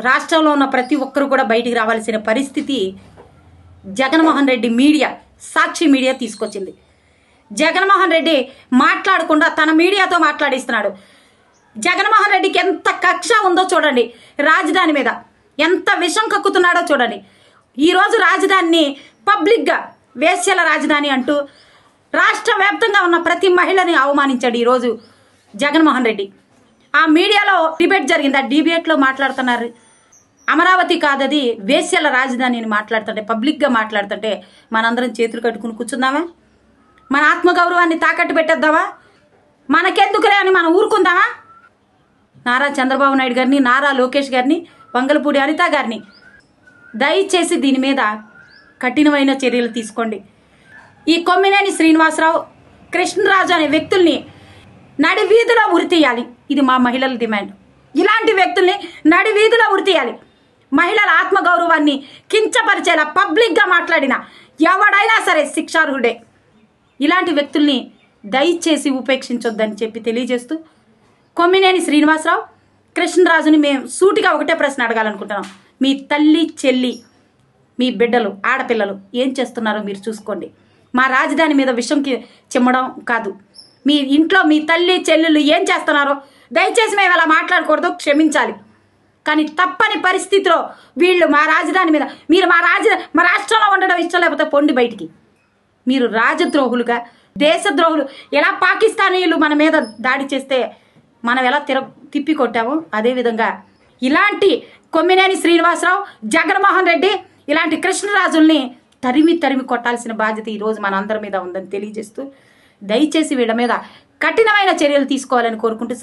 రాష్ట్రంలో ఉన్న ప్రతి ఒక్కరు కూడా బయటికి రావాల్సిన పరిస్థితి జగన్మోహన్ రెడ్డి మీడియా, సాక్షి మీడియా తీసుకొచ్చింది. జగన్మోహన్ రెడ్డి మాట్లాడకుండా తన మీడియాతో మాట్లాడిస్తున్నాడు. జగన్మోహన్ రెడ్డికి ఎంత కక్ష ఉందో చూడండి, రాజధాని మీద ఎంత విషం కక్కుతున్నాడో చూడండి. ఈరోజు రాజధానిని పబ్లిక్గా వేశ్యల రాజధాని అంటూ రాష్ట్ర వ్యాప్తంగా ఉన్న ప్రతి మహిళని అవమానించాడు ఈరోజు జగన్మోహన్ రెడ్డి. ఆ మీడియాలో డిబేట్ జరిగింది. ఆ డిబేట్లో మాట్లాడుతున్నారు, అమరావతి కాదది వేశ్యల రాజధాని అని మాట్లాడుతుంటే, పబ్లిక్గా మాట్లాడుతుంటే మనందరం చేతులు కట్టుకుని కూర్చుందామా? మన ఆత్మగౌరవాన్ని తాకట్టు పెట్టేద్దామా? మనకెందుకులే అని మనం ఊరుకుందామా? నారా చంద్రబాబు నాయుడు గారిని, నారా లోకేష్ గారిని, వంగలపూడి అనిత గారిని దయచేసి దీని మీద కఠినమైన చర్యలు తీసుకోండి. ఈ కొమ్మినేని శ్రీనివాసరావు, కృష్ణరాజు అనే వ్యక్తుల్ని నడి వీధిలో ఉరితీయాలి. ఇది మా మహిళల డిమాండ్. ఇలాంటి వ్యక్తుల్ని నడి వీధిలో ఉరితీయాలి. మహిళల ఆత్మగౌరవాన్ని కించపరిచేలా పబ్లిక్గా మాట్లాడిన ఎవడైనా సరే శిక్షార్హుడే. ఇలాంటి వ్యక్తుల్ని దయచేసి ఉపేక్షించొద్దని చెప్పి తెలియజేస్తూ, కొమ్మినేని శ్రీనివాసరావు, కృష్ణరాజుని మేము సూటిగా ఒకటే ప్రశ్న అడగాలనుకుంటున్నాం. మీ తల్లి, చెల్లి, మీ బిడ్డలు, ఆడపిల్లలు ఏం చేస్తున్నారో మీరు చూసుకోండి. మా రాజధాని మీద విషంకి చిమ్మడం కాదు. మీ ఇంట్లో మీ తల్లి, చెల్లెళ్ళు ఏం చేస్తున్నారో దయచేసి మేము అలా మాట్లాడకూడదు, క్షమించాలి. కానీ తప్పని పరిస్థితిలో వీళ్ళు మా రాజధాని మీద, మీరు మా రాష్ట్రంలో ఉండడం ఇష్టం లేకపోతే పొండి బయటికి. మీరు రాజద్రోహులుగా, దేశద్రోహులు. ఎలా పాకిస్తానీయులు మన మీద దాడి చేస్తే మనం ఎలా తిప్పి కొట్టామో అదేవిధంగా ఇలాంటి కొమ్మినేని శ్రీనివాసరావు, జగన్మోహన్ రెడ్డి, ఇలాంటి కృష్ణరాజుల్ని తరిమి కొట్టాల్సిన బాధ్యత ఈరోజు మన అందరి మీద ఉందని తెలియజేస్తూ, దయచేసి వీళ్ళ మీద కఠినమైన చర్యలు తీసుకోవాలని కోరుకుంటూ